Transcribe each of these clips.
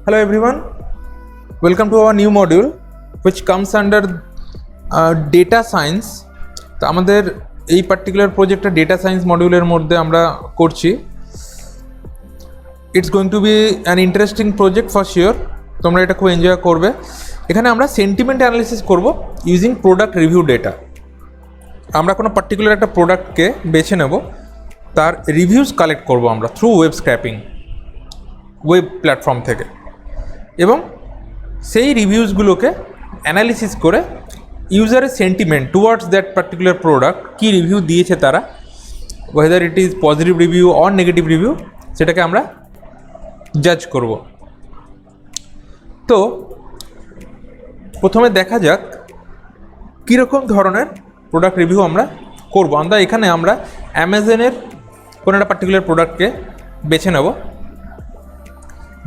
Hello everyone, welcome to our new module which comes under data science. তো আমাদের এই particular প্রজেক্টটা data science মডিউলের মধ্যে আমরা করছি। It's going to be an interesting project for sure, তোমরা এটা খুব এনজয় করবে। এখানে আমরা সেন্টিমেন্ট অ্যানালিসিস করব ইউজিং প্রোডাক্ট রিভিউ ডেটা। আমরা কোনো পার্টিকুলার একটা প্রোডাক্টকে বেছে নেব, তার রিভিউজ কালেক্ট করব আমরা through web scraping, web platform থেকে, এবং সেই রিভিউজগুলোকে অ্যানালিসিস করে ইউজারের sentiment towards that particular product, কী রিভিউ দিয়েছে তারা, whether it is positive review or negative review, সেটাকে আমরা জাজ করব। তো প্রথমে দেখা যাক কীরকম ধরনের প্রোডাক্ট রিভিউ আমরা করব। এখানে আমরা অ্যামাজনের কোনো একটা পার্টিকুলার প্রোডাক্টকে বেছে নেব,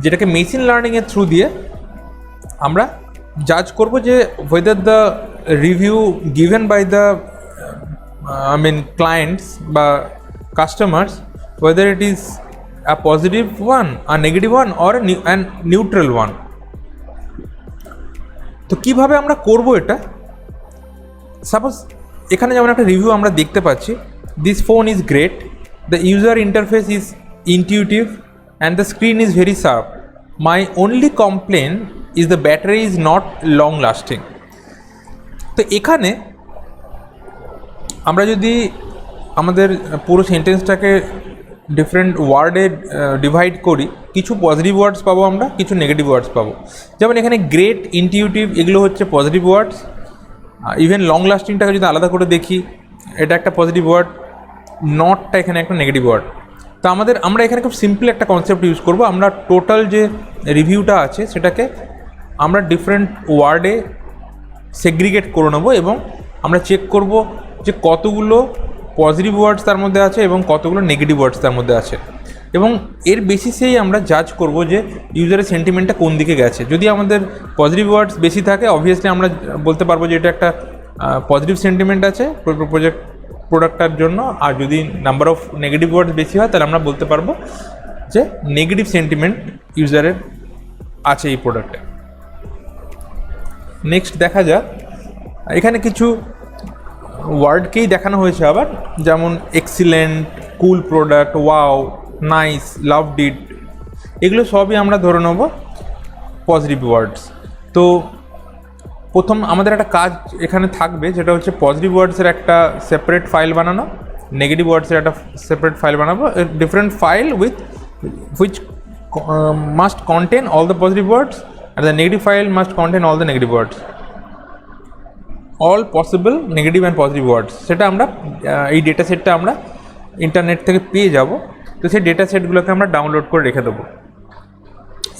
যেটাকে মেশিন লার্নিংয়ের থ্রু দিয়ে আমরা জাজ করব যে whether the review given by the clients বা customers, whether it is a positive one, a negative one or an neutral one. তো কীভাবে আমরা করব এটা? সাপোজ এখানে যেমন একটা রিভিউ আমরা দেখতে পাচ্ছি, this phone is great, the user interface is intuitive and the screen is very sharp. My only complaint is the battery is not long lasting. তো এখানে আমরা যদি আমাদের পুরো সেন্টেন্সটাকে ডিফারেন্ট ওয়ার্ডে ডিভাইড করি, কিছু পজিটিভ ওয়ার্ডস পাবো আমরা, কিছু নেগেটিভ ওয়ার্ডস পাবো। যেমন এখানে গ্রেট, ইনটিউটিভ এগুলো হচ্ছে পজিটিভ ওয়ার্ডস। ইভেন লং লাস্টিংটাকে যদি আলাদা করে দেখি, এটা একটা পজিটিভ ওয়ার্ড, নটটা এখানে একটা নেগেটিভ ওয়ার্ড। তো আমরা এখানে খুব সিম্পল একটা কনসেপ্ট ইউজ করব। আমরা টোটাল যে রিভিউটা আছে সেটাকে আমরা ডিফারেন্ট ওয়ার্ডে সেগ্রিগেট করে নেব, এবং আমরা চেক করব যে কতগুলো পজিটিভ ওয়ার্ডস তার মধ্যে আছে এবং কতগুলো নেগেটিভ ওয়ার্ডস তার মধ্যে আছে, এবং এর বেসিসেই আমরা জাজ করব যে ইউজারের সেন্টিমেন্টটা কোন দিকে গেছে। যদি আমাদের পজিটিভ ওয়ার্ডস বেশি থাকে, অবভিয়াসলি আমরা বলতে পারবো যে এটা একটা পজিটিভ সেন্টিমেন্ট আছে প্রোডাক্টটার জন্য, আর যদি নাম্বার অফ নেগেটিভ ওয়ার্ডস বেশি হয় তাহলে আমরা বলতে পারবো যে নেগেটিভ সেন্টিমেন্ট ইউজারের আছে এই প্রোডাক্টে। নেক্সট দেখা যাক, এখানে কিছু ওয়ার্ডকেই দেখানো হয়েছে আবার, যেমন excellent, cool product, wow, nice, loved it, এগুলো সবই আমরা ধরে নেব পজিটিভ ওয়ার্ডস। তো প্রথম আমাদের একটা কাজ এখানে থাকবে, যেটা হচ্ছে পজিটিভ ওয়ার্ডসের একটা সেপারেট ফাইল বানানো, নেগেটিভ ওয়ার্ডসের একটা সেপারেট ফাইল বানাবো, different file which must contain all the positive words, আর the negative file must contain all the negative words, all possible negative and positive words. সেটা আমরা এই ডেটা সেটটা আমরা ইন্টারনেট থেকে পেয়ে যাব। তো সেই ডেটা সেটগুলোকে আমরা ডাউনলোড করে রেখে দেবো।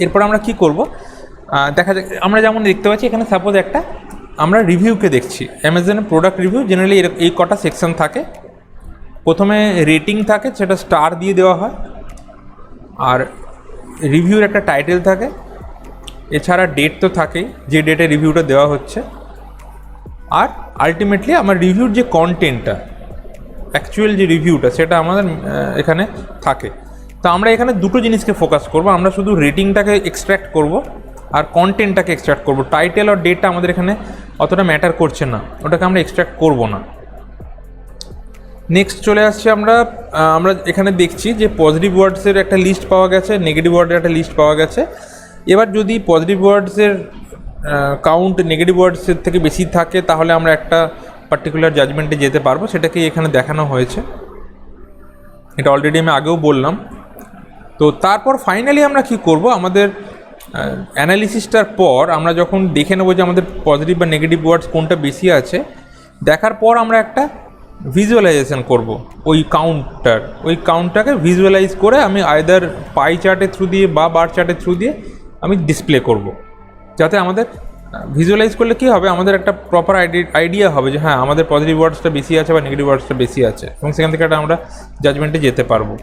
এরপর আমরা কি করব, দেখা যাক, আমরা যেমন দেখতে পাচ্ছি এখানে সাপোজ একটা আমরা রিভিউকে দেখছি, অ্যামাজনের প্রোডাক্ট রিভিউ। জেনারেলি এই কটা সেকশন থাকে। প্রথমে রেটিং থাকে, সেটা স্টার দিয়ে দেওয়া হয়, আর রিভিউর একটা টাইটেল থাকে, এছাড়া ডেট তো থাকেই, যে ডেটে রিভিউটা দেওয়া হচ্ছে, আর আলটিমেটলি আমার রিভিউর যে কন্টেন্টটা, অ্যাকচুয়াল যে রিভিউটা, সেটা আমাদের এখানে থাকে। তো আমরা এখানে দুটো জিনিসকে ফোকাস করব, আমরা শুধু রেটিংটাকে এক্সট্র্যাক্ট করব আর কন্টেন্টটাকে এক্সট্র্যাক্ট করব। টাইটেল আর ডেটটা আমাদের এখানে অতটা ম্যাটার করছে না, ওটাকে আমরা এক্সট্র্যাক্ট করব না। নেক্সট চলে আসছে, আমরা এখানে দেখছি যে পজিটিভ ওয়ার্ডসের একটা লিস্ট পাওয়া গেছে, নেগেটিভ ওয়ার্ডের একটা লিস্ট পাওয়া গেছে। এবার যদি পজিটিভ ওয়ার্ডসের কাউন্ট নেগেটিভ ওয়ার্ডসের থেকে বেশি থাকে, তাহলে আমরা একটা পার্টিকুলার জাজমেন্টে যেতে পারবো, সেটাকেই এখানে দেখানো হয়েছে। এটা অলরেডি আমি আগেও বললাম। তো তারপর ফাইনালি আমরা কি করব, আমাদের অ্যানালিসিসটার পর আমরা যখন দেখে নেবো যে আমাদের পজিটিভ বা নেগেটিভ ওয়ার্ডস কোনটা বেশি আছে, দেখার পর আমরা একটা ভিজুয়ালাইজেশন করব ওই কাউন্টটাকে ভিজুয়ালাইজ করে আমি আইদার পাই চার্টের থ্রু দিয়ে বা বার চার্টের থ্রু দিয়ে আমি ডিসপ্লে করব, যাতে আমাদের ভিজুয়ালাইজ করলে কী হবে, আমাদের একটা প্রপার আইডিয়া হবে যে হ্যাঁ আমাদের পজিটিভ ওয়ার্ডসটা বেশি আছে বা নেগেটিভ ওয়ার্ডসটা বেশি আছে, এবং সেখান থেকে একটা আমরা জাজমেন্টে যেতে পারবো।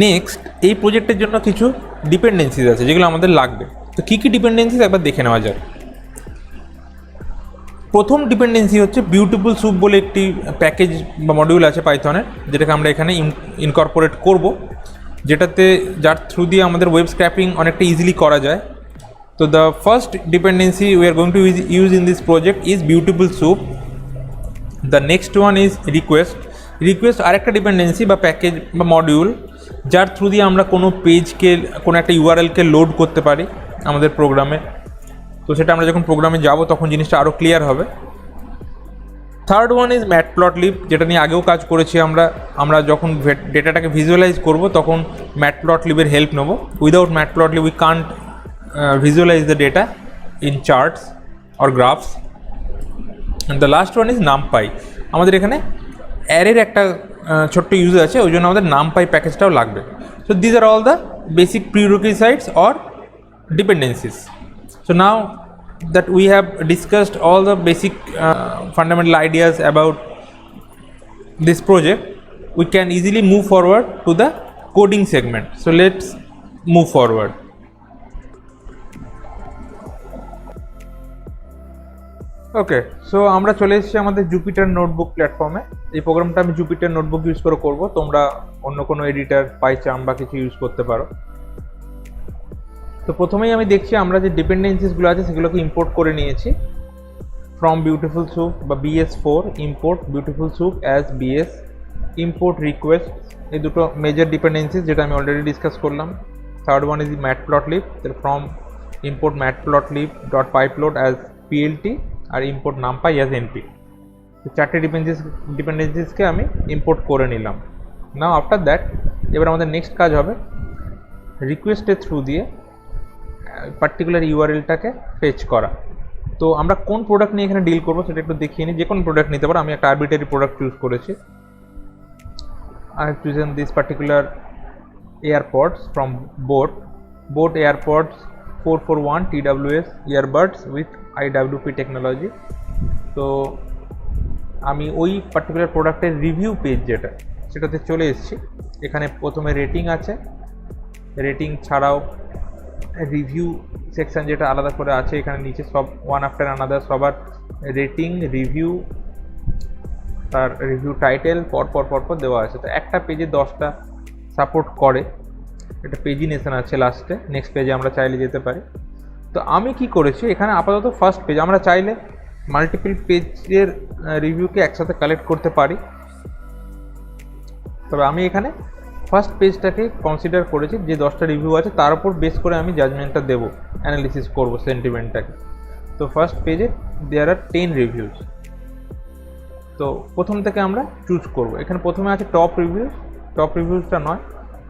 নেক্সট, এই প্রজেক্টের জন্য কিছু ডিপেন্ডেন্সিস আছে যেগুলো আমাদের লাগবে। তো কী কী ডিপেন্ডেন্সিস একবার দেখে নেওয়া যাক। প্রথম ডিপেন্ডেন্সি হচ্ছে বিউটিফুল স্যুপ বলে একটি প্যাকেজ বা মডিউল আছে পাইথনের, যেটাকে আমরা এখানে ইনকর্পোরেট করব, যার থ্রু দিয়ে আমাদের ওয়েব স্ক্র্যাপিং অনেকটা ইজিলি করা যায়। তো the first dependency we are going to use in this project is beautiful soup. The next one is request আরেকটা ডিপেন্ডেন্সি বা প্যাকেজ বা মডিউল, যার থ্রু দিয়ে আমরা কোনো পেজকে, কোনো একটা ইউআরএলকে লোড করতে পারি আমাদের প্রোগ্রামে। তো সেটা আমরা যখন প্রোগ্রামে যাব তখন জিনিসটা আরও ক্লিয়ার হবে। থার্ড ওয়ান ইজ ম্যাটপ্লটলিব, যেটা নিয়ে আগেও কাজ করেছি আমরা যখন ডেটাটাকে ভিজুয়ালাইজ করব তখন ম্যাটপ্লটলিবের হেল্প নেব। Without Matplotlib we can't visualise the data in charts or graphs. And the last one is NumPy. আমাদের এখানে অ্যারের একটা ছোট্ট ইউজ আছে, ওই জন্য আমাদের নামপাই প্যাকেজটাও লাগবে। So these are all the basic prerequisites or dependencies. So now that we have discussed all the basic fundamental ideas about this project, we can easily move forward to the coding segment. So let's move forward. Okay, so আমরা চলে এসেছি আমাদের Jupiter notebook প্ল্যাটফর্মে। এই প্রোগ্রামটা আমি Jupiter notebook use করে করব, তোমরা অন্য কোনো এডিটার পাইচার্ম বা কিছু ইউজ করতে পারো। তো প্রথমেই আমি দেখছি আমরা যে ডিপেন্ডেন্সিসগুলো আছে সেগুলোকে ইম্পোর্ট করে নিয়েছি ফ্রম বিউটিফুল স্যুপ বা BS4, import Beautiful Soup as BS, import request, এই দুটো মেজর ডিপেন্ডেন্সিস যেটা আমি অলরেডি ডিসকাস করলাম। Third one is matplotlib, from import matplotlib dot pyplot as PLT আর ইম্পোর্ট নামপাই অ্যাজ NP। চারটে ডিপেন্ডেন্সিসকে আমি ইম্পোর্ট করে নিলাম। নাও আফটার দ্যাট এবার আমাদের নেক্সট কাজ হবে রিকোয়েস্টের থ্রু দিয়ে পার্টিকুলার ইউআরএলটাকে ফেচ করা। তো আমরা কোন প্রোডাক্ট নিয়ে এখানে ডিল করবো সেটা একটু দেখিয়ে নিই। যে কোনো প্রোডাক্ট নিতে পারো, আমি একটা আরবিটারি প্রোডাক্ট চুজ করেছি। I have chosen this particular AirPods from Boat AirPods 441 TWS earbuds with IWP technology। তো আমি ওই পার্টিকুলার প্রোডাক্টের রিভিউ পেজ সেটাতে চলে এসেছি। এখানে প্রথমে রেটিং আছে, রেটিং ছাড়াও রিভিউ সেকশন যেটা আলাদা করে আছে, এখানে নিচে সব ওয়ান আফটার আনাদার সবার রেটিং, রিভিউ, তার রিভিউ টাইটেল পরপর দেওয়া আছে। তো একটা পেজে 10টা সাপোর্ট করে, এটা পেজিনেশন আছে লাস্টে। নেক্সট পেজে আমরা চাইলে যেতে পারি। তো আমি কি করেছি, এখানে আপাতত ফার্স্ট পেজ, আমরা চাইলে মাল্টিপল পেজের রিভিউকে একসাথে কালেক্ট করতে পারি, তবে আমি এখানে ফার্স্ট পেজটাকে কনসিডার করেছি। যে 10টা রিভিউ আছে তার উপর বেস করে আমি জাজমেন্টটা দেবো, অ্যানালিসিস করবো সেন্টিমেন্টটাকে। তো ফার্স্ট পেজে দেয়ার আর 10 রিভিউজ। তো প্রথম থেকে আমরা চুজ করব। এখানে প্রথমে আছে টপ রিভিউজটা নয়,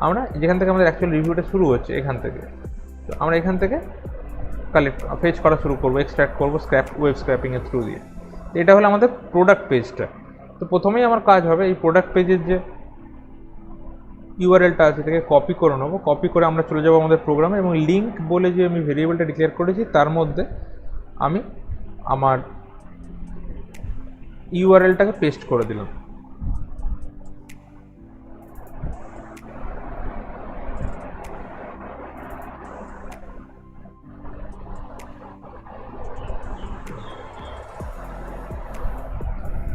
আমরা যেখান থেকে আমাদের অ্যাকচুয়াল রিভিউটা শুরু হচ্ছে এখান থেকে। তো আমরা এখান থেকে ফেচ করা শুরু করবো, এক্সট্র্যাক্ট করবো ওয়েব স্ক্র্যাপিংয়ের থ্রু দিয়ে। এটা হলো আমাদের প্রোডাক্ট পেজটা। তো প্রথমেই আমার কাজ হবে এই প্রোডাক্ট পেজের যে ইউআরএলটা আছে এটাকে কপি করে নেবো। কপি করে আমরা চলে যাবো আমাদের প্রোগ্রামে, এবং লিঙ্ক বলে যে আমি ভেরিয়েবলটা ডিক্লেয়ার করেছি তার মধ্যে আমি আমার ইউআরএলটাকে পেস্ট করে দিলাম।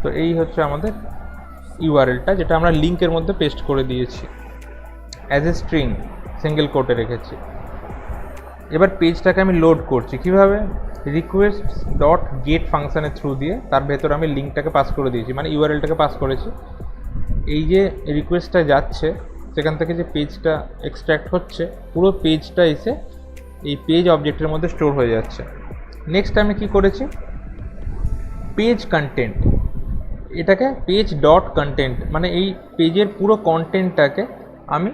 তো এই হচ্ছে আমাদের ইউআরএলটা, যেটা আমরা লিঙ্কের মধ্যে পেস্ট করে দিয়েছি অ্যাজ এ স্ট্রিং, সিঙ্গেল কোটে রেখেছি। এবার পেজটাকে আমি লোড করছি কিভাবে, রিকোয়েস্ট ডট গেট ফাংশনের থ্রু দিয়ে। তার ভেতর আমি লিঙ্কটাকে পাস করে দিয়েছি, মানে ইউআরএলটাকে পাস করেছি। এই যে রিকোয়েস্টটা যাচ্ছে সেখান থেকে যে পেজটা এক্সট্র্যাক্ট হচ্ছে, পুরো পেজটা এসে এই পেজ অবজেক্টের মধ্যে স্টোর হয়ে যাচ্ছে। নেক্সট আমি কি করেছি, পেজ কন্টেন্ট, এটাকে পেজ ডট কন্টেন্ট, মানে এই পেজের পুরো কন্টেন্টটাকে আমি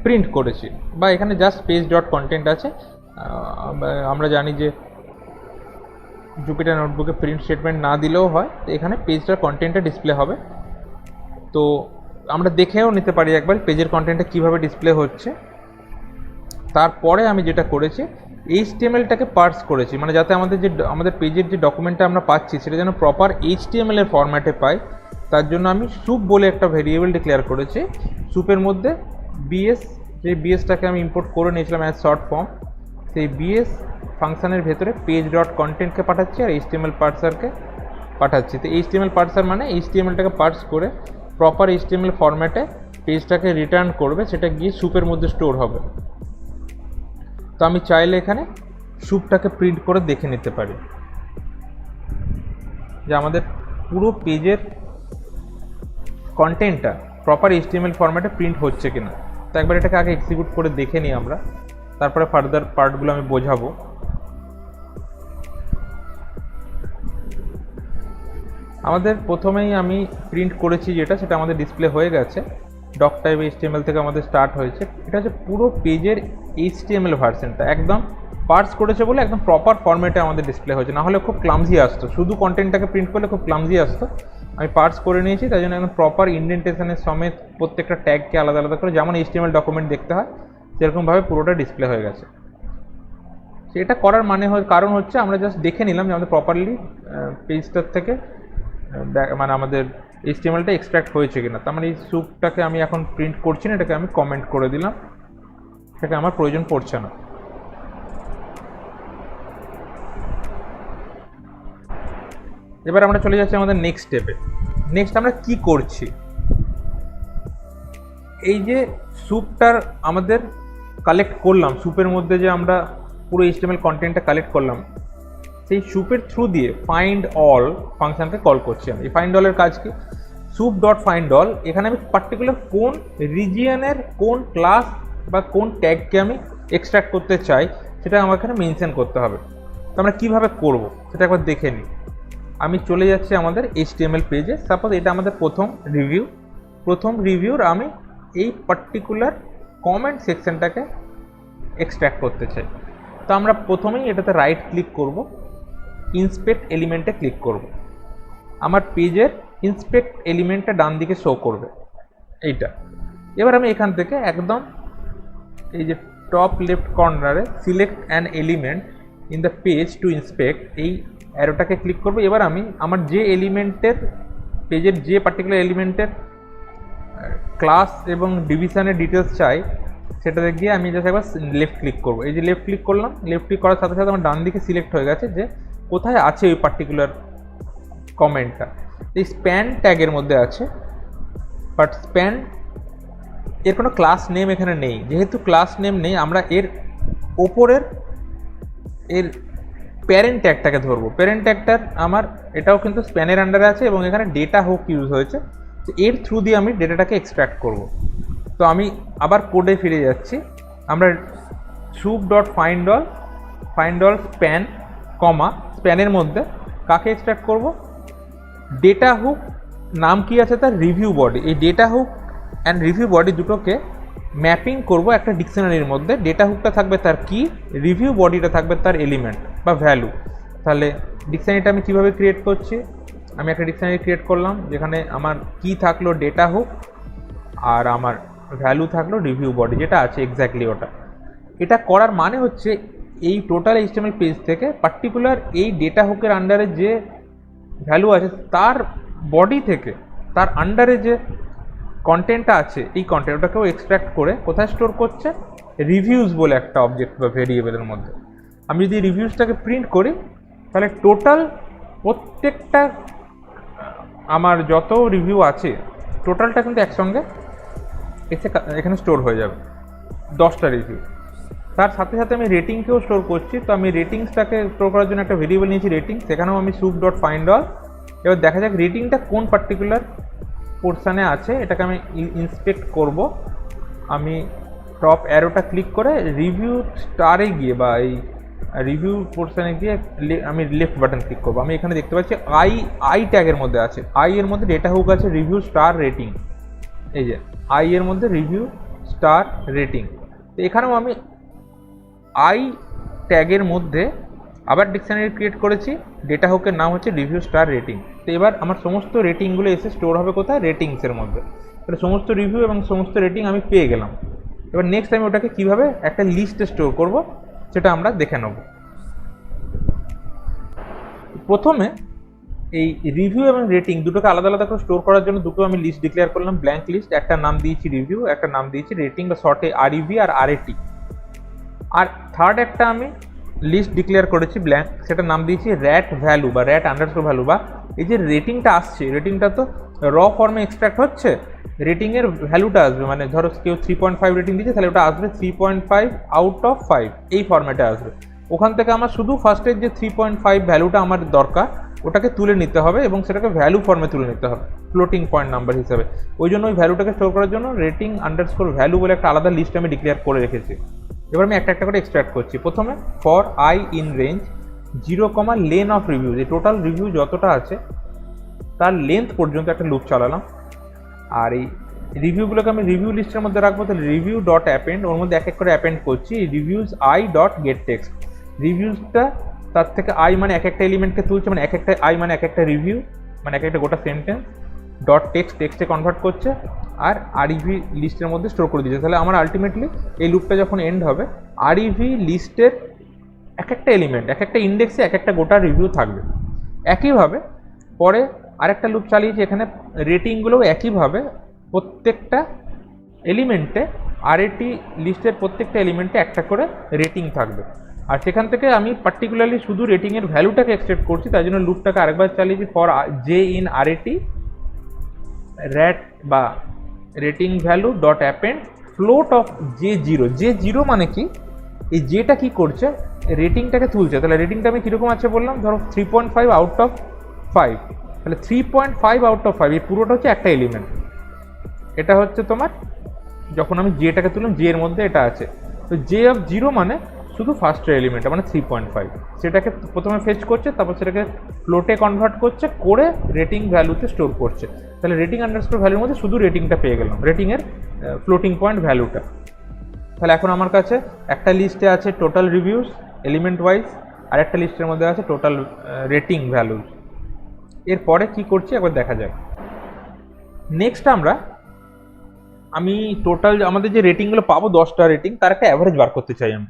প্রিন্ট করেছি, বা এখানে জাস্ট পেজ ডট কন্টেন্ট আছে। আমরা জানি যে জুপিটার নোটবুকে প্রিন্ট স্টেটমেন্ট না দিলেও হয়, তো এখানে পেজটার কন্টেন্টটা ডিসপ্লে হবে। তো আমরা দেখেও নিতে পারি একবার পেজের কন্টেন্টটা কীভাবে ডিসপ্লে হচ্ছে। তারপরে আমি যেটা করেছি, HTML-টাকে পার্স করেছি, মানে যাতে আমাদের পেজের যে ডকুমেন্টটা আমরা পাচ্ছি সেটা যেন প্রপার HTML এর ফরম্যাটে পাই। তার জন্য আমি স্যুপ বলে একটা ভেরিয়েবল ডিক্লেয়ার করেছি। স্যুপের মধ্যে যে বিএসটাকে আমি ইম্পোর্ট করে নিয়েছিলাম অ্যাজ শর্ট ফর্ম, সেই বিএস ফাংশনের ভেতরে পেজ ডট কন্টেন্টকে পাঠাচ্ছি আর HTML পার্সারকে পাঠাচ্ছি। তো HTML পার্সার মানে HTML-টাকে পার্স করে প্রপার HTML ফরম্যাটে পেজটাকে রিটার্ন করবে সেটা গিয়ে স্যুপের মধ্যে স্টোর হবে। তো আমি চাইলে এখানে স্যুপটাকে প্রিন্ট করে দেখে নিতে পারি যে আমাদের পুরো পেজের কন্টেন্টটা প্রপার HTML ফরম্যাটে প্রিন্ট হচ্ছে কিনা। তো একবার এটাকে আগে এক্সিকিউট করে দেখে নিই আমরা, তারপরে ফার্দার পার্টগুলো আমি বোঝাবো। আমাদের প্রথমেই আমি প্রিন্ট করেছি যেটা, সেটা আমাদের ডিসপ্লে হয়ে গেছে। ডক টাইপ HTML থেকে আমাদের স্টার্ট হয়েছে। এটা হচ্ছে পুরো পেজের HTML ভার্সনটা, একদম পার্স করেছে বলে একদম প্রপার ফরম্যাটে আমাদের ডিসপ্লে হয়েছে, না হলে খুব ক্লামজি আসতো, শুধু কন্টেন্টটাকে প্রিন্ট করলে খুব ক্লামজি আসতো। আমি পার্স করে নিয়েছি, তাই জন্য একদম প্রপার ইন্ডেন্টেশনের সমেত প্রত্যেকটা ট্যাগকে আলাদা আলাদা করে যেমন HTML ডকুমেন্ট দেখতে হয় সেরকমভাবে পুরোটা ডিসপ্লে হয়ে গেছে। এটা করার কারণ হচ্ছে আমরা জাস্ট দেখে নিলাম যে আমাদের প্রপারলি পেজটার থেকে মানে আমাদের HTMLটা এক্সট্রাক্ট হয়েছে কিনা। তার মানে এই স্যুপটাকে আমি এখন প্রিন্ট করছি না, এটাকে আমি কমেন্ট করে দিলাম, এটাকে আমার প্রয়োজন পড়ছে না। এবার আমরা চলে যাচ্ছি আমাদের নেক্সট স্টেপে। নেক্সট আমরা কি করছি, এই যে স্যুপটার আমাদের কালেক্ট করলাম, স্যুপের মধ্যে যে আমরা পুরো HTML কন্টেন্টটা কালেক্ট করলাম, সেই স্যুপের থ্রু দিয়ে ফাইন্ড অল ফাংশনকে কল করছি আমি। এই ফাইন্ড অলের কাজ কি, স্যুপ ডট ফাইন্ড অল, এখানে আমি পার্টিকুলার কোন রিজিয়নের কোন ক্লাস বা কোন ট্যাগকে আমি এক্সট্রাক্ট করতে চাই সেটা আমার এখানে মেনশন করতে হবে। তো আমরা কীভাবে করব সেটা একবার দেখে নিই। আমি চলে যাচ্ছি আমাদের HTML পেজে। সাপোজ এটা আমাদের প্রথম রিভিউর আমি এই পার্টিকুলার কমেন্ট সেকশনটাকে এক্সট্রাক্ট করতে চাই। তো আমরা প্রথমেই এটাতে রাইট ক্লিক করব, ইন্সপেক্ট এলিমেন্টে ক্লিক করব। আমার পেজের ইন্সপেক্ট এলিমেন্টটা ডান দিকে শো করবে এইটা। এবার আমি এখান থেকে একদম এই যে টপ লেফট কর্নারে select an element in the page to inspect, এই অ্যারোটাকে ক্লিক করব। এবার আমি আমার যে এলিমেন্টের পেজের যে পার্টিকুলার এলিমেন্টের ক্লাস এবং ডিভিশনের ডিটেলস চাই সেটাতে গিয়ে আমি জাস্ট একবার লেফট ক্লিক করব। এই যে লেফট ক্লিক করলাম, লেফট ক্লিক করার সাথে সাথে আমার ডান দিকে সিলেক্ট হয়ে গেছে যে কোথায় আছে ওই পার্টিকুলার কমেন্টটা। এই স্প্যান ট্যাগের মধ্যে আছে, বাট স্প্যান এর কোনো ক্লাস নেম এখানে নেই। যেহেতু ক্লাস নেম নেই, আমরা এর ওপরের এর প্যারেন্ট ট্যাগটাকে ধরবো। প্যারেন্ট ট্যাগটার আমার এটাও কিন্তু স্প্যানের আন্ডারে আছে এবং এখানে ডেটা হুক ইউজ হয়েছে, তো এর থ্রু দিয়ে আমি ডেটাটাকে এক্সট্র্যাক্ট করব। তো আমি আবার কোডে ফিরে যাচ্ছি। আমরা soup dot find all span comma স্প্যানের মধ্যে কাকে এক্সট্র্যাক্ট করব, ডেটা হুক নাম কি আছে তার রিভিউ বডি। এই data hook and review body দুটোকে ম্যাপিং করব একটা ডিকশনারির মধ্যে। ডেটা হুকটা থাকবে তার কি, রিভিউ বডিটা থাকবে তার এলিমেন্ট বা ভ্যালু। তাহলে ডিকশনারিটা আমি কীভাবে ক্রিয়েট করছি, আমি একটা ডিকশনারি ক্রিয়েট করলাম যেখানে আমার কি থাকলো ডেটা হুক আর আমার ভ্যালু থাকলো রিভিউ বডি, যেটা আছে এক্স্যাক্টলি ওটা। এটা করার মানে হচ্ছে এই টোটাল HTML পেজ থেকে পার্টিকুলার এই ডেটা হুকের আন্ডারে যে ভ্যালু আছে তার বডি থেকে তার আন্ডারে যে কন্টেন্টটা আছে এই কন্টেন্টটাকেও এক্সট্র্যাক্ট করে কোথায় স্টোর করছে, রিভিউজ বলে একটা অবজেক্ট বা ভেরিয়েবলের মধ্যে। আমি যদি রিভিউজটাকে প্রিন্ট করি তাহলে টোটাল প্রত্যেকটা আমার যত রিভিউ আছে টোটালটা কিন্তু একসঙ্গে এসে এখানে স্টোর হয়ে যাবে, 10টা রিভিউ। তার সাথে সাথে আমি রেটিংকেও স্টোর করছি। তো আমি রেটিংসটাকে স্টোর করার জন্য একটা ভেরিয়েবল নিয়েছি রেটিং, সেখানেও আমি স্যুপ ডট ফাইন্ড অল। এবার দেখা যাক রেটিংটা কোন পার্টিকুলার পোর্শানে আছে, এটাকে আমি ইন্সপেক্ট করব। আমি টপ অ্যারোটা ক্লিক করে রিভিউ স্টারে গিয়ে বা এই রিভিউ পোর্শানে গিয়ে আমি লেফট বাটন ক্লিক করবো। আমি এখানে দেখতে পাচ্ছি আই ট্যাগের মধ্যে আছে, আই এর মধ্যে ডেটা হুক আছে রিভিউ স্টার রেটিং। এই যে আই এর মধ্যে রিভিউ স্টার রেটিং। তো এখানেও আমি আই ট্যাগের মধ্যে আবার ডিকশনারি ক্রিয়েট করেছি, ডেটা হুকের নাম হচ্ছে রিভিউ স্টার রেটিং। তো এবার আমার সমস্ত রেটিংগুলো এসে স্টোর হবে কোথায়, রেটিংসের মধ্যে। তাহলে সমস্ত রিভিউ এবং সমস্ত রেটিং আমি পেয়ে গেলাম। এবার নেক্সট আমি ওটাকে কীভাবে একটা লিস্টে স্টোর করব সেটা আমরা দেখে নেব। প্রথমে এই রিভিউ এবং রেটিং দুটোকে আলাদা আলাদা করে স্টোর করার জন্য দুটো আমি লিস্ট ডিক্লেয়ার করলাম, ব্ল্যাঙ্ক লিস্ট। একটা নাম দিয়েছি রিভিউ, একটা নাম দিয়েছি রেটিং বা শর্টে REV আর RAT। আর থার্ড একটা আমি লিস্ট ডিক্লেয়ার করেছি ব্ল্যাঙ্ক, সেটার নাম দিয়েছি র্যাট ভ্যালু বা র্যাট আন্ডারস্কোর ভ্যালু। বা এই যে রেটিংটা আসছে, রেটিংটা তো র ফর্মে এক্সট্রাক্ট হচ্ছে, রেটিংয়ের ভ্যালুটা আসবে, মানে ধরো কেউ 3.5 রেটিং দিচ্ছে, তাহলে ওটা আসবে 3.5 আউট অফ 5, এই ফরম্যাটে আসবে। ওখান থেকে আমার শুধু ফার্স্টের যে 3.5 ভ্যালুটা আমার দরকার ওটাকে তুলে নিতে হবে এবং সেটাকে ভ্যালু ফর্মে তুলে নিতে হবে ফ্লোটিং পয়েন্ট নাম্বার হিসাবে। ওই জন্য ওই ভ্যালুটাকে স্টোর করার জন্য রেটিং আন্ডারস্কোর ভ্যালু বলে একটা আলাদা লিস্ট আমি ডিক্লেয়ার করে রেখেছি। এবার আমি একটা একটা করে এক্সট্রাক্ট করছি। প্রথমে for I in range 0, len of reviews, এই টোটাল রিভিউ যতটা আছে তার লেন্থ পর্যন্ত একটা লুপ চালালাম। আর এই রিভিউগুলোকে আমি রিভিউ লিস্টের মধ্যে রাখবো, তাহলে রিভিউ ডট অ্যাপেন্ড, ওর মধ্যে এক এক করে অ্যাপেন্ড করছি reviews I dot get text. রিভিউজটা তার থেকে আই মানে এক একটা এলিমেন্টকে তুলছে, মানে এক একটা আই মানে এক একটা রিভিউ, মানে এক একটা গোটা সেন্টেন্স, ডট টেক্সটে কনভার্ট করছে আর আরইভি লিস্টের মধ্যে স্টোর করে দিচ্ছে। তাহলে আমার আলটিমেটলি এই লুপটা যখন এন্ড হবে আরইভি লিস্টের এক একটা এলিমেন্ট, এক একটা ইন্ডেক্সে এক একটা গোটা রিভিউ থাকবে। একইভাবে পরে আরেকটা লুপ চালিয়েছি, এখানে রেটিংগুলোও একইভাবে প্রত্যেকটা এলিমেন্টে আরএটি লিস্টের প্রত্যেকটা এলিমেন্টে একটা করে রেটিং থাকবে। আর সেখান থেকে আমি পার্টিকুলারলি শুধু রেটিংয়ের ভ্যালুটাকে এক্সট্রাক্ট করছি, তাই জন্য লুপটাকে আরেকবার চালিয়েছি ফর জে ইন আরএটি র্যাট বা rating value dot append float of J0 মানে কি, এই জেটা কি করছে রেটিংটাকে তুলছে। তাহলে রেটিংটা আমি কীরকম আছে বললাম, ধরো 3.5 আউট অফ 5, তাহলে 3.5 আউট অফ 5 এই পুরোটা হচ্ছে একটা এলিমেন্ট। এটা হচ্ছে তোমার যখন আমি জেটাকে তুললাম জে এর মধ্যে এটা আছে, তো জে অফ 0 মানে শুধু ফার্স্টের এলিমেন্ট মানে 3.5, সেটাকে প্রথমে ফেচ করছে, তারপর সেটাকে ফ্লোটে কনভার্ট করছে করে রেটিং ভ্যালুতে স্টোর করছে। তাহলে রেটিং আন্ডারস্কোর ভ্যালুর মধ্যে শুধু রেটিংটা পেয়ে গেলাম, রেটিংয়ের ফ্লোটিং পয়েন্ট ভ্যালুটা। তাহলে এখন আমার কাছে একটা লিস্টে আছে টোটাল রিভিউস এলিমেন্ট ওয়াইজ, আর একটা লিস্টের মধ্যে আছে টোটাল রেটিং ভ্যালুজ। এরপরে কি করছি একবার দেখা যাক। নেক্সট আমি টোটাল আমাদের যে রেটিংগুলো পাবো 10টা রেটিং, তার একটা অ্যাভারেজ বার করতে চাই। আমি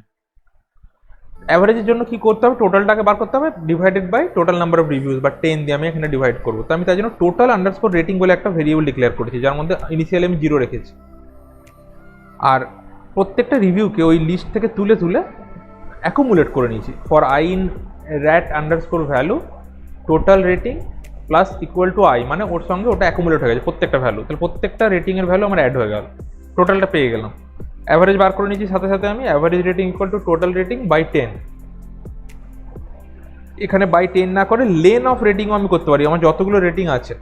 অ্যাভারেজের জন্য কি করতে হবে, টোটালটাকে বার করতে হবে divided by total number of reviews বা 10 দিয়ে আমি এখানে ডিভাইড করবো। তো আমি তাই জন্য টোটাল আন্ডারস্কোর রেটিং বলে একটা ভেরিয়েবল ডিক্লেয়ার করেছি, যার মধ্যে ইনিশিয়ালি আমি 0 রেখেছি। আর প্রত্যেকটা রিভিউকে ওই লিস্ট থেকে তুলে অ্যাকুমুলেট করে নিয়েছি। For I in rat underscore value total rating plus equal to I, মানে ওর সঙ্গে ওটা অ্যাকুমুলেট হয়ে গেছে প্রত্যেকটা ভ্যালু। তাহলে প্রত্যেকটা রেটিংয়ের ভ্যালু আমার অ্যাড হয়ে গেল, টোটালটা পেয়ে গেলাম। অ্যাভারেজ বার করে নিয়েছি, সাথে সাথে আমি average rating equal to total rating by 10। এখানে বাই 10 না করে লেন অফ রেটিংও আমি করতে পারি, আমার যতগুলো রেটিং আছে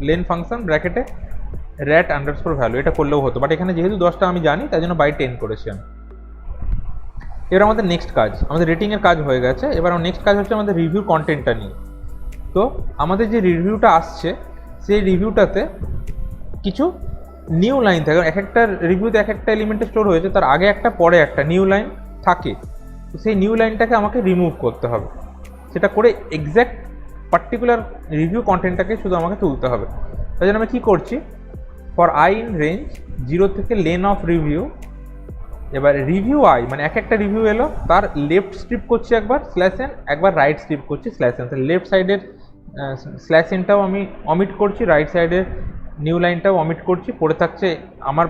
লেন ফাংশন ব্র্যাকেটে র্যাট আন্ডারস্কোর ভ্যালু, এটা করলেও হতো, বাট এখানে যেহেতু 10টা আমি জানি তাই জন্য বাই 10 করেছি আমি। এবার আমাদের নেক্সট কাজ, আমাদের রেটিংয়ের কাজ হয়ে গেছে। এবার নেক্সট কাজ হচ্ছে আমাদের রিভিউ কন্টেন্টটা নিয়ে। তো আমাদের যে রিভিউটা আসছে সেই রিভিউটাতে কিছু নিউ লাইন থাকে, এক একটা রিভিউতে এক একটা এলিমেন্টে স্টোর হয়েছে, তার আগে একটা পরে একটা নিউ লাইন থাকে। তো সেই নিউ লাইনটাকে আমাকে রিমুভ করতে হবে, সেটা করে এক্স্যাক্ট পার্টিকুলার রিভিউ কন্টেন্টটাকে শুধু আমাকে তুলতে হবে। তাই জন্য আমি কী করছি, ফর আই ইন রেঞ্জ 0 থেকে লেন অফ রিভিউ, এবার রিভিউ আই মানে এক একটা রিভিউ এলো তার লেফট স্ট্রিপ করছি একবার স্ল্যাশ এন, একবার রাইট স্ট্রিপ করছি স্ল্যাশ এন। তাহলে লেফট সাইডের স্ল্যাশ এনটাও আমি অমিট করছি, রাইট সাইডের নিউ লাইনটাও অমিট করছি, পড়ে থাকছে আমার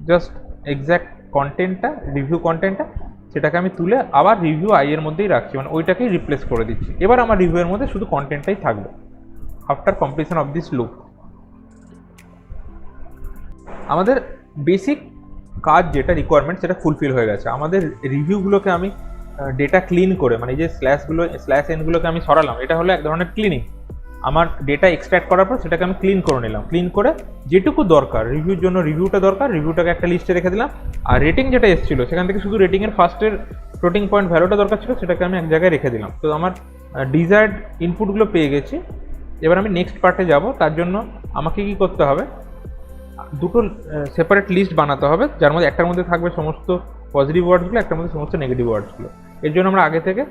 জাস্ট এক্স্যাক্ট কন্টেন্টটা, রিভিউ কন্টেন্টটা, সেটাকে আমি তুলে আবার রিভিউ আই এর মধ্যেই রাখছি, মানে ওইটাকেই রিপ্লেস করে দিচ্ছি। এবার আমার রিভিউয়ের মধ্যে শুধু কন্টেন্টটাই থাকবে after completion of this loop. আমাদের বেসিক কাজ যেটা রিকোয়ারমেন্ট সেটা ফুলফিল হয়ে গেছে। আমাদের রিভিউগুলোকে আমি ডেটা ক্লিন করে, মানে এই যে স্ল্যাশ এনগুলোকে আমি সরালাম, এটা হলো এক ধরনের ক্লিনিং। আমার ডেটা এক্সট্র্যাক্ট করার পর সেটাকে আমি ক্লিন করে নিলাম, ক্লিন করে যেটুকু দরকার রিভিউর জন্য রিভিউটা দরকার, রিভিউটাকে একটা লিস্টে রেখে দিলাম। আর রেটিং যেটা এসেছিলো সেখান থেকে শুধু রেটিংয়ের ফার্স্টের ফ্লোটিং পয়েন্ট ভ্যালুটা দরকার ছিল, সেটাকে আমি এক জায়গায় রেখে দিলাম। তো আমার ডিজায়ার্ড ইনপুটগুলো পেয়ে গেছি। এবার আমি নেক্সট পার্টে যাব, তার জন্য আমাকে কি করতে হবে, দুটো সেপারেট লিস্ট বানাতে হবে, যার মধ্যে একটার মধ্যে থাকবে সমস্ত পজিটিভ ওয়ার্ডসগুলো, একটার মধ্যে সমস্ত নেগেটিভ ওয়ার্ডসগুলো। এর জন্য আমরা আগে থেকে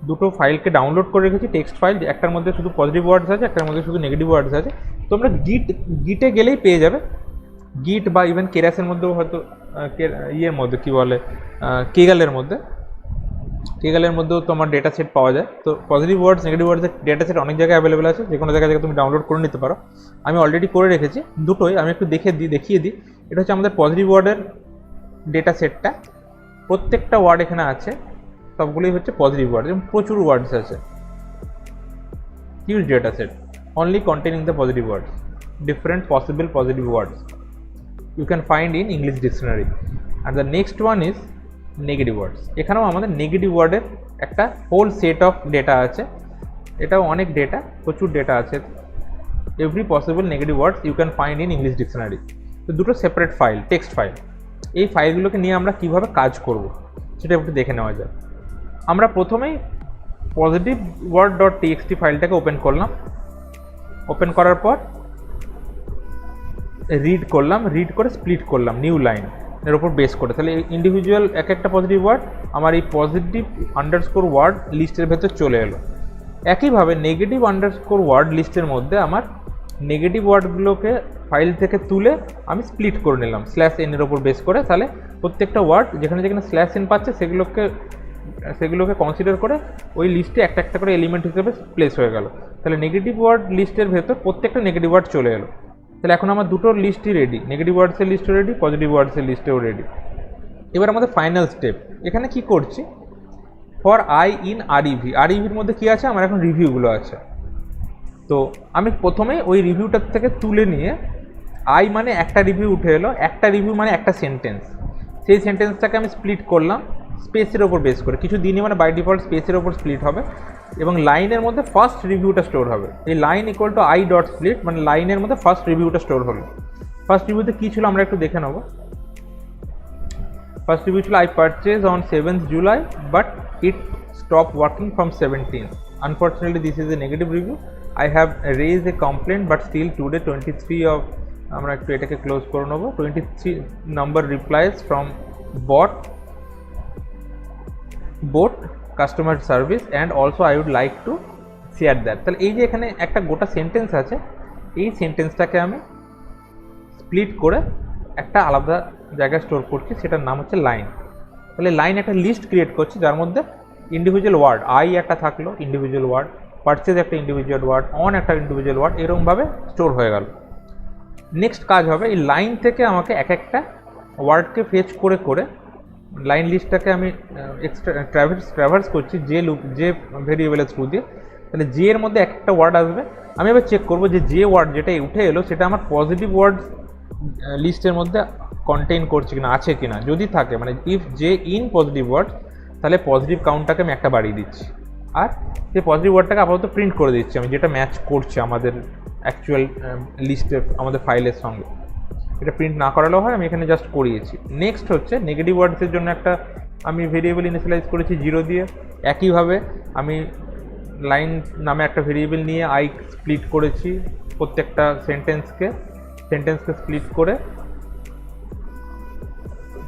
দুটো ফাইলকে ডাউনলোড করে রেখেছি, টেক্সট ফাইল, একটার মধ্যে শুধু পজিটিভ ওয়ার্ডস আছে, একটার মধ্যে শুধু নেগেটিভ ওয়ার্ডস আছে। তোমরা গিটে গেলেই পেয়ে যাবে, গিট বা ইভেন কেরাসের মধ্যেও হয়তো ইয়ের মধ্যে কী বলে কেগালের মধ্যেও তোমার ডেটা সেট পাওয়া যায়। তো পজিটিভ ওয়ার্ডস নেগেটিভ ওয়ার্ডসের ডেটা সেট অনেক জায়গায় অ্যাভেলেবেল আছে, যে কোনো জায়গা থেকে তুমি ডাউনলোড করে নিতে পারো। আমি অলরেডি করে রেখেছি দুটোই, আমি একটু দেখিয়ে দিই। এটা হচ্ছে আমাদের পজিটিভ ওয়ার্ডের ডেটা সেটটা, প্রত্যেকটা ওয়ার্ড এখানে আছে, সবগুলোই হচ্ছে পজিটিভ ওয়ার্ড, যেমন প্রচুর ওয়ার্ডস আছে, huge data set only containing the positive words. different possible positive words you can find in English dictionary. And the next one is negative words. এখানেও আমাদের নেগেটিভ ওয়ার্ডের একটা হোল সেট অফ ডেটা আছে, এটাও অনেক ডেটা, প্রচুর data আছে। Every possible negative words you can find in English dictionary. তো দুটো সেপারেট ফাইল, টেক্সট ফাইল। এই ফাইলগুলোকে নিয়ে আমরা কিভাবে কাজ করব সেটা একটু দেখে নেওয়া যায়। আমরা প্রথমেই পজিটিভ ওয়ার্ড ডট টিএক্সটি ফাইলটাকে ওপেন করলাম। ওপেন করার পর রিড করলাম, রিড করে স্প্লিট করলাম নিউ লাইন এর উপর বেস করে। তাহলে ইন্ডিভিজুয়াল এক একটা পজিটিভ ওয়ার্ড আমার এই পজিটিভ আন্ডারস্কোর ওয়ার্ড লিস্টের ভেতর চলে এলো। একইভাবে নেগেটিভ আন্ডারস্কোর ওয়ার্ড লিস্টের মধ্যে আমার নেগেটিভ ওয়ার্ডগুলোকে ফাইল থেকে তুলে আমি স্প্লিট করে নিলাম স্ল্যাশ এন এর ওপর বেস করে। তাহলে প্রত্যেকটা ওয়ার্ড যেখানে যেখানে স্ল্যাশ এন পাচ্ছে সেগুলোকে কনসিডার করে ওই লিস্টে একটা একটা করে এলিমেন্ট হিসেবে প্লেস হয়ে গেল। তাহলে নেগেটিভ ওয়ার্ড লিস্টের ভেতর প্রত্যেকটা নেগেটিভ ওয়ার্ড চলে এলো। তাহলে এখন আমার দুটোর লিস্টই রেডি, নেগেটিভ ওয়ার্ডসের লিস্টও রেডি, পজিটিভ ওয়ার্ডসের লিস্টেও রেডি। এবার আমাদের ফাইনাল স্টেপ, এখানে কি করছি, ফর আই ইন আরইভি। আরইভির মধ্যে কি আছে, আমার এখন রিভিউগুলো আছে। তো আমি প্রথমে ওই রিভিউটার থেকে তুলে নিয়ে, আই মানে একটা রিভিউ উঠে এলো, একটা রিভিউ মানে একটা সেন্টেন্স, সেই সেন্টেন্সটাকে আমি স্প্লিট করলাম স্পেসের ওপর বেস করে। কিছু দিনই মানে বাই ডিফল্ট স্পেসের ওপর স্প্লিট হবে এবং লাইনের মধ্যে ফার্স্ট রিভিউটা স্টোর হবে। এই line equal to I dot split, মানে লাইনের মধ্যে ফার্স্ট রিভিউটা স্টোর হলো। ফার্স্ট রিভিউতে কী ছিল আমরা একটু দেখে নেব। ফার্স্ট রিভিউ ছিল I purchase on 7th July but it stop working from 17th। Unfortunately this is a negative review. I have raised a complaint but still today 23 of আমরা একটু এটাকে ক্লোজ করে নেব। 23 number replies from bot customer service and also I would like to share that। তাহলে এই যে এখানে একটা গোটা সেন্টেন্স আছে, এই সেন্টেন্সটাকে আমি স্প্লিট করে একটা আলাদা জায়গায় স্টোর করছি, সেটার নাম হচ্ছে লাইন। তাহলে লাইন একটা লিস্ট ক্রিয়েট করছি যার মধ্যে ইন্ডিভিজুয়াল ওয়ার্ড, আই একটা থাকলো ইন্ডিভিজুয়াল ওয়ার্ড, পারচেজ একটা ইন্ডিভিজুয়াল ওয়ার্ড, অন একটা ইন্ডিভিজুয়াল ওয়ার্ড, এরকমভাবে স্টোর হয়ে গেল। নেক্সট কাজ হবে এই লাইন থেকে আমাকে এক একটা ওয়ার্ডকে ফেচ করে করে লাইন লিস্টটাকে আমি এক্সট্রা ট্রাভার্স করছি যে ভেরিয়েবলের থ্রু দিয়ে। তাহলে যে এর মধ্যে একটা ওয়ার্ড আসবে, আমি এবার চেক করবো যে ওয়ার্ড যেটা উঠে এলো সেটা আমার পজিটিভ ওয়ার্ড লিস্টের মধ্যে কন্টেইন করছে কিনা, আছে কিনা। যদি থাকে, মানে ইফ যে ইন পজিটিভ ওয়ার্ড, তাহলে পজিটিভ কাউন্টটাকে আমি একটা বাড়িয়ে দিচ্ছি, আর সেই পজিটিভ ওয়ার্ডটাকে আপাতত প্রিন্ট করে দিচ্ছি আমি, যেটা ম্যাচ করছে আমাদের অ্যাকচুয়াল লিস্টের আমাদের ফাইলের সঙ্গে। এটা প্রিন্ট না করালেও হয়, আমি এখানে জাস্ট করিয়েছি। নেক্সট হচ্ছে নেগেটিভ ওয়ার্ডসের জন্য একটা আমি ভেরিয়েবল ইনিশিয়ালাইজ করেছি 0 দিয়ে। একইভাবে আমি লাইন নামে একটা ভেরিয়েবল নিয়ে আই স্প্লিট করেছি প্রত্যেকটা সেন্টেন্সকে স্প্লিট করে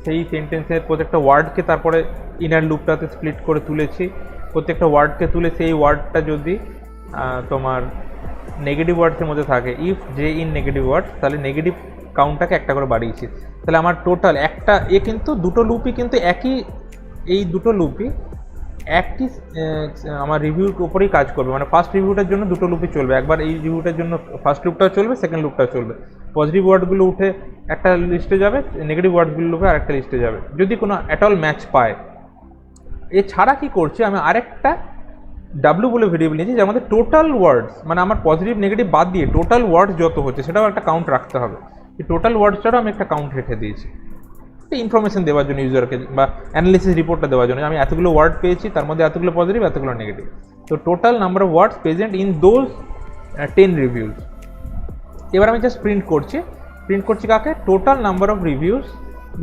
সেই সেন্টেন্সের প্রত্যেকটা ওয়ার্ডকে তারপরে ইনার লুপটাতে স্প্লিট করে তুলেছি। প্রত্যেকটা ওয়ার্ডকে তুলে সেই ওয়ার্ডটা যদি তোমার নেগেটিভ ওয়ার্ডসের মধ্যে থাকে, ইফ যে ইন নেগেটিভ ওয়ার্ডস, তাহলে নেগেটিভ কাউন্টটাকে একটা করে বাড়িয়েছি। তাহলে আমার টোটাল একটা কিন্তু দুটো লুপই কিন্তু একই, এই দুটো লুপই একই আমার রিভিউর উপরেই কাজ করবে। মানে ফার্স্ট রিভিউটার জন্য দুটো লুপই চলবে, একবার এই রিভিউটার জন্য ফার্স্ট লুপটাও চলবে, সেকেন্ড লুপটাও চলবে। পজিটিভ ওয়ার্ডগুলো উঠে একটা লিস্টে যাবে, নেগেটিভ ওয়ার্ডগুলো উঠে আরেকটা লিস্টে যাবে যদি কোনো অ্যাটল ম্যাচ পায়। এছাড়া কি করছি, আমি আরেকটা ডাব্লু বলে ভেরিয়েবল নিয়েছি যার মধ্যে টোটাল ওয়ার্ডস, মানে আমার পজিটিভ নেগেটিভ বাদ দিয়ে টোটাল ওয়ার্ডস যত হচ্ছে সেটাও একটা কাউন্ট রাখতে হবে। এই টোটাল ওয়ার্ডসটারও আমি একটা কাউন্ট রেখে দিয়েছি, ইনফরমেশন দেওয়ার জন্য ইউজারকে, বা অ্যানালিসিস রিপোর্টটা দেওয়ার জন্য আমি এতগুলো ওয়ার্ড পেয়েছি, তার মধ্যে এতগুলো পজিটিভ এতগুলো নেগেটিভ। তো total number of words present in those 10 reviews. এবার আমি জাস্ট প্রিন্ট করছি কাকে, total number of reviews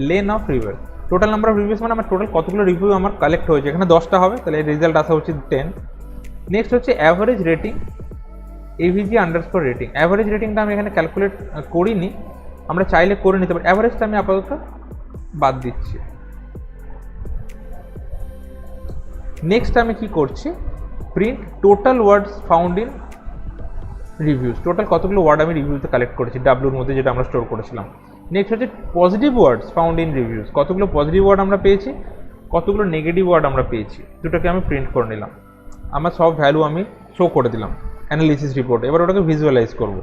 len of review. Total number of reviews মানে আমার টোটাল কতগুলো রিভিউ আমার কালেক্ট হয়েছে, এখানে 10টা হবে, তাহলে রেজাল্ট আসা উচিত 10। নেক্সট হচ্ছে average rating, AVG underscore rating. Average রেটিংটা আমি এখানে ক্যালকুলেট করিনি, আমরা চাইলে করে নিতে পারি। অ্যাভারেজটা আমি আপাতত বাদ দিচ্ছি। নেক্সট আমি কি করছি, print total words found in reviews. Total কতগুলো ওয়ার্ড আমি রিভিউতে কালেক্ট করেছি ডাব্লুর মধ্যে, যেটা আমরা স্টোর করেছিলাম। নেক্সট হচ্ছে positive words found in reviews, কতগুলো পজিটিভ ওয়ার্ড আমরা পেয়েছি, কতগুলো নেগেটিভ ওয়ার্ড আমরা পেয়েছি, দুটোকে আমি প্রিন্ট করে নিলাম। আমার সব ভ্যালু আমি শো করে দিলাম অ্যানালিসিস রিপোর্ট। এবার ওটাকে ভিজুয়ালাইজ করব।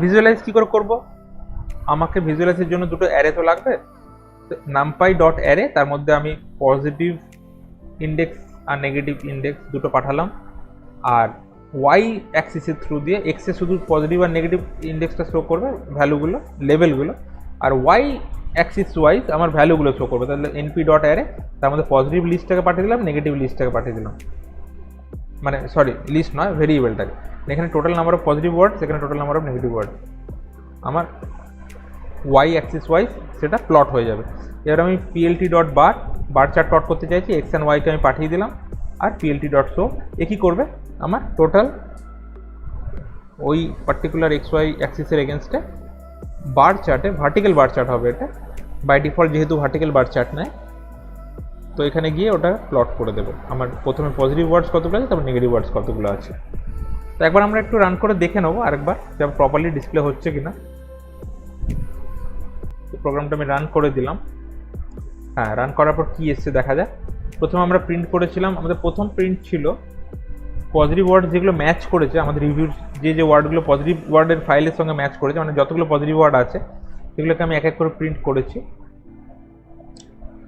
ভিজুয়ালাইজ কী করে করবো, আমাকে ভিজুয়ালাইজের জন্য দুটো অ্যারে তো লাগবে। নামপাই ডট অ্যারে, তার মধ্যে আমি পজিটিভ ইন্ডেক্স আর নেগেটিভ ইন্ডেক্স দুটো পাঠালাম, আর ওয়াই অ্যাক্সিসের থ্রু দিয়ে, এক্সে শুধু পজিটিভ আর নেগেটিভ ইন্ডেক্সটা শো করবে, ভ্যালুগুলো, লেভেলগুলো, আর ওয়াই অ্যাক্সিস ওয়াইজ আমার ভ্যালুগুলো শো করবে। তাহলে এনপি ডট অ্যারে, তার মধ্যে পজিটিভ লিস্টটাকে পাঠিয়ে দিলাম, নেগেটিভ লিস্টটাকে পাঠিয়ে দিলাম, মানে সরি লিস্ট নয়, ভেরিয়েবলটাকে। এখানে total number of positive word, সেখানে total number of negative word, আমার ওয়াই অ্যাক্সিস ওয়াইজ সেটা প্লট হয়ে যাবে। এবার আমি PLT dot bar chart plot করতে চাইছি, এক্স অ্যান্ড ওয়াইকে আমি পাঠিয়ে দিলাম, আর পিএলটি ডট শো এ কী করবে, আমার টোটাল ওই পার্টিকুলার এক্স ওয়াই অ্যাক্সিসের এগেনস্টে বার চার্টে, ভার্টিক্যাল বার চার্ট হবে এটা, বাই ডিফল্ট যেহেতু ভার্টিক্যাল বার চার্ট নেয়, তো এখানে গিয়ে ওটা প্লট করে দেবো। আমার প্রথমে পজিটিভ ওয়ার্ডস কতগুলো আছে, তারপর নেগেটিভ ওয়ার্ডস কতগুলো আছে। তো একবার আমরা একটু রান করে দেখে নেবো আরেকবার, যে প্রপারলি ডিসপ্লে হচ্ছে কিনা। তো প্রোগ্রামটা আমি রান করে দিলাম। হ্যাঁ, রান করার পর কী এসছে দেখা যায়। প্রথমে আমরা প্রিন্ট করেছিলাম, আমাদের প্রথম প্রিন্ট ছিল পজিটিভ ওয়ার্ড যেগুলো ম্যাচ করেছে, আমাদের রিভিউর যে ওয়ার্ডগুলো পজিটিভ ওয়ার্ডের ফাইলের সঙ্গে ম্যাচ করেছে, মানে যতগুলো পজিটিভ ওয়ার্ড আছে সেগুলোকে আমি এক এক করে প্রিন্ট করেছি।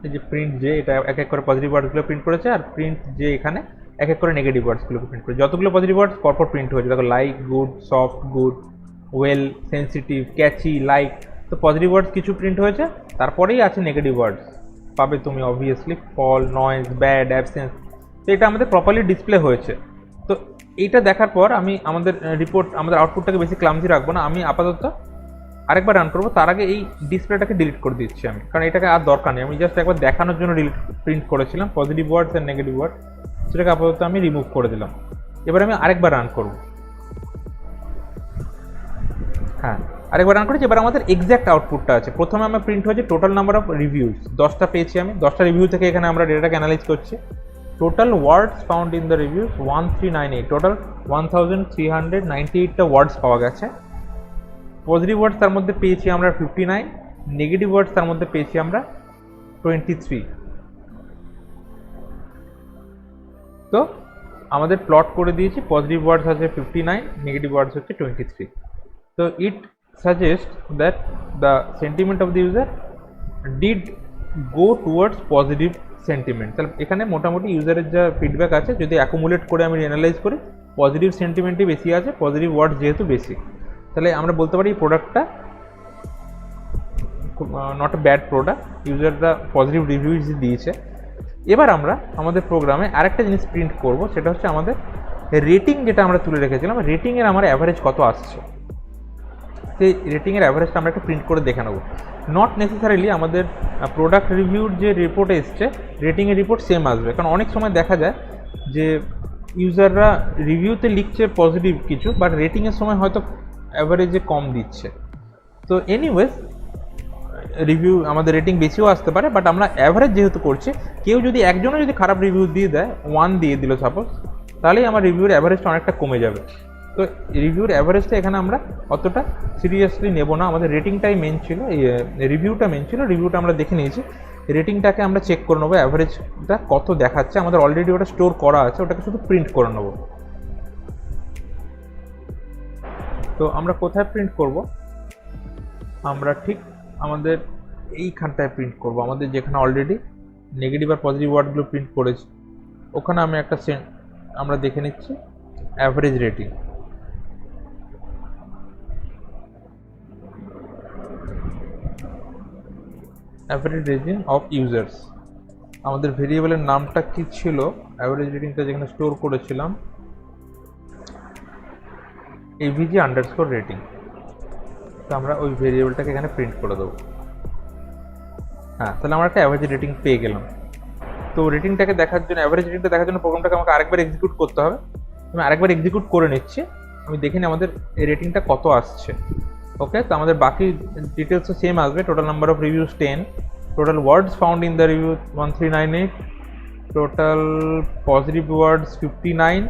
এই যে প্রিন্ট যে, এটা এক এক করে পজিটিভ ওয়ার্ডসগুলো প্রিন্ট করেছে, আর প্রিন্ট যে এখানে এক এক করে নেগেটিভ ওয়ার্ডসগুলোকে প্রিন্ট করেছে। যতগুলো পজিটিভ ওয়ার্ডস পরপর প্রিন্ট হয়েছে, দেখো like, good, soft, good, well, sensitive, catchy, like, তো পজিটিভ ওয়ার্ডস কিছু প্রিন্ট হয়েছে, তারপরেই আছে নেগেটিভ ওয়ার্ডস পাবে তুমি obviously, fall, noise, bad, absence. তো এটা আমাদের প্রপারলি ডিসপ্লে হয়েছে। তো এইটা দেখার পর আমি আমাদের রিপোর্ট, আমাদের আউটপুটটাকে বেশি ক্লামজি রাখবো না, আমি আপাতত আরেকবার রান করবো। তার আগে এই ডিসপ্লেটাকে ডিলিট করে দিচ্ছি আমি, কারণ এটাকে আর দরকার নেই। আমি জাস্ট একবার দেখানোর জন্য প্রিন্ট করেছিলাম পজিটিভ ওয়ার্ডস আর নেগেটিভ ওয়ার্ড, সেটাকে আপাতত আমি রিমুভ করে দিলাম। এবার আমি আরেকবার রান করব। হ্যাঁ, আরেকবার রান করেছি। এবার আমাদের এক্স্যাক্ট আউটপুটটা আছে। প্রথমে আমার প্রিন্ট হয়েছে টোটাল নাম্বার অফ রিভিউজ, 10টা পেয়েছি আমি। 10টা রিভিউ থেকে এখানে আমরা ডেটাটাকে অ্যানালাইজ করছি। Total words found in the reviews 1398, total 1398টা ওয়ার্ডস পাওয়া গেছে। পজিটিভ ওয়ার্ডস তার মধ্যে পেয়েছি আমরা 59, নেগেটিভ ওয়ার্ডস তার মধ্যে পেয়েছি আমরা 23। তো আমাদের প্লট করে দিয়েছি, পজিটিভ ওয়ার্ডস আছে 59, নেগেটিভ ওয়ার্ডস হচ্ছে 23। তো ইট suggest that the sentiment of the user did go towards positive sentiment. তাহলে এখানে মোটামুটি ইউজারের যা ফিডব্যাক আছে, যদি অ্যাকুমুলেট করে আমি অ্যানালাইজ করি, পজিটিভ সেন্টিমেন্টই বেশি আছে, পজিটিভ ওয়ার্ড যেহেতু বেশি। তাহলে আমরা বলতে পারি এই প্রোডাক্টটা নট এ ব্যাড প্রোডাক্ট, ইউজাররা পজিটিভ রিভিউজ দিয়েছে। এবার আমরা আমাদের প্রোগ্রামে আরেকটা জিনিস প্রিন্ট করব, সেটা হচ্ছে আমাদের রেটিং, যেটা আমরা তুলে রেখেছিলাম, রেটিংয়ের আমার অ্যাভারেজ কত আসছে। সেই রেটিংয়ের অ্যাভারেজটা আমরা একটা প্রিন্ট করে দেখে নেব। নট নেসেসারিলি আমাদের প্রোডাক্ট রিভিউর যে রিপোর্ট এসছে, রেটিংয়ের রিপোর্ট সেম আসবে, কারণ অনেক সময় দেখা যায় যে ইউজাররা রিভিউতে লিখছে পজিটিভ কিছু, বাট রেটিংয়ের সময় হয়তো অ্যাভারেজে কম দিচ্ছে। তো এনিওয়েজ রিভিউ আমাদের রেটিং বেশিও আসতে পারে, বাট আমরা অ্যাভারেজ যেহেতু করছি, কেউ যদি একজনও যদি খারাপ রিভিউ দিয়ে দেয়, 1 দিয়ে দিল সাপোজ, তাহলেই আমার রিভিউর অ্যাভারেজটা অনেকটা কমে যাবে। তো রিভিউর অ্যাভারেজটা এখানে আমরা অতটা সিরিয়াসলি নেব না, আমাদের রেটিংটাই মেন ছিল, রিভিউটা মেন ছিল। রিভিউটা আমরা দেখে নিয়েছি, রেটিংটাকে আমরা চেক করে নেবো অ্যাভারেজটা কত দেখাচ্ছে। আমাদের অলরেডি ওটা স্টোর করা আছে, ওটাকে শুধু প্রিন্ট করে নেবো। তো আমরা কোথায় প্রিন্ট করব, আমরা ঠিক আমাদের এইখানটায় প্রিন্ট করব, আমাদের যেখানে অলরেডি নেগেটিভ আর পজিটিভ ওয়ার্ডগুলো প্রিন্ট করেছি, ওখানে আমি একটা আমরা দেখে নিচ্ছি average rating. Average rating of users, আমাদের ভেরিয়েবলের নামটা কি ছিল, অ্যাভারেজ রেটিংটা যেখানে স্টোর করেছিলাম, avg আন্ডারস্কোর রেটিং। তো আমরা ওই ভেরিয়েবলটাকে এখানে প্রিন্ট করে দেবো। হ্যাঁ, তাহলে আমরা একটা অ্যাভারেজ রেটিং পেয়ে গেলাম। তো রেটিংটাকে দেখার জন্য, অ্যাভারেজ রেটিংটা দেখার জন্য প্রোগ্রামটাকে আমাকে আরেকবার এক্সিকিউট করতে হবে। আমি আরেকবার এক্সিকিউট করে নিচ্ছি, আমি দেখে নিই আমাদের এই রেটিংটা কত আসছে। ওকে, তো আমাদের বাকি ডিটেলসও সেম আসবে। Total number of reviews 10, total words found in the review 1398, total positive words 59,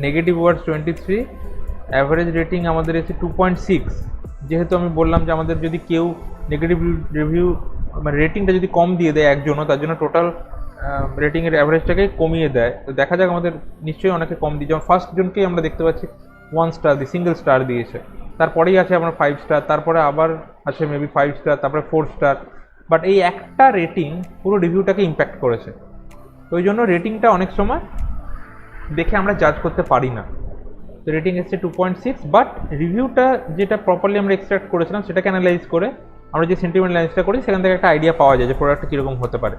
negative words 23, average rating আমাদের এসে 2.6। যেহেতু আমি বললাম যে আমাদের যদি কেউ নেগেটিভ রিভিউ মানে রেটিংটা যদি কম দিয়ে দেয় একজনও, তার জন্য টোটাল রেটিংয়ের অ্যাভারেজটাকে কমিয়ে দেয়। তো দেখা যাক আমাদের নিশ্চয়ই অনেকে কম দিয়ে, যেমন ফার্স্ট জনকেই আমরা দেখতে পাচ্ছি 1 স্টার দিয়ে, সিঙ্গেল স্টার দিয়েছে। তারপরেই আছে আমার 5 স্টার, তারপরে আবার আছে মেবি 5 স্টার, তারপরে 4 স্টার। বাট এই একটা রেটিং পুরো রিভিউটাকে ইম্প্যাক্ট করেছে। তো ওই জন্য রেটিংটা অনেক সময় দেখে আমরা জাজ করতে পারি না। তো রেটিং এসছে 2.6, বাট রিভিউটা যেটা প্রপারলি আমরা এক্সট্রাক্ট করেছিলাম সেটাকে অ্যানালাইজ করে আমরা যে সেন্টিমেন্ট অ্যানালাইজটা করি সেখান থেকে একটা আইডিয়া পাওয়া যায় যে প্রোডাক্টটা কীরকম হতে পারে।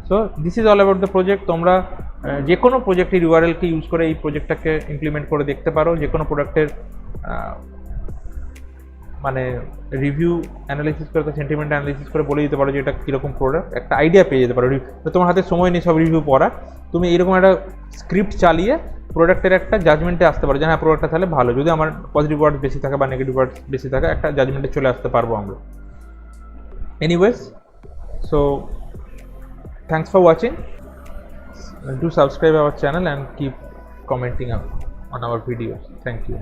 So this is all about the project. তোমরা যে কোনো প্রজেক্টের ইউআরএলকে ইউজ করে এই প্রজেক্টটাকে ইমপ্লিমেন্ট করে দেখতে পারো, যে কোনো প্রোডাক্টের মানে রিভিউ অ্যানালিসিস করে, সেন্টিমেন্ট অ্যানালিসিস করে বলে দিতে পারো যে এটা কীরকম প্রোডাক্ট, একটা আইডিয়া পেয়ে যেতে পারো। তোমার হাতে সময় নেই সব রিভিউ পড়ার, তুমি এরকম একটা স্ক্রিপ্ট চালিয়ে প্রোডাক্টের একটা জাজমেন্টে আসতে পারো যে হ্যাঁ প্রোডাক্টটা তাহলে ভালো। যদি আমার পজিটিভ ওয়ার্ড বেশি থাকে বা নেগেটিভ ওয়ার্ড বেশি থাকে, একটা জাজমেন্টে চলে আসতে পারবো আমরা। Anyways, so thanks for watching. Do subscribe our channel and keep commenting on our videos. Thank you.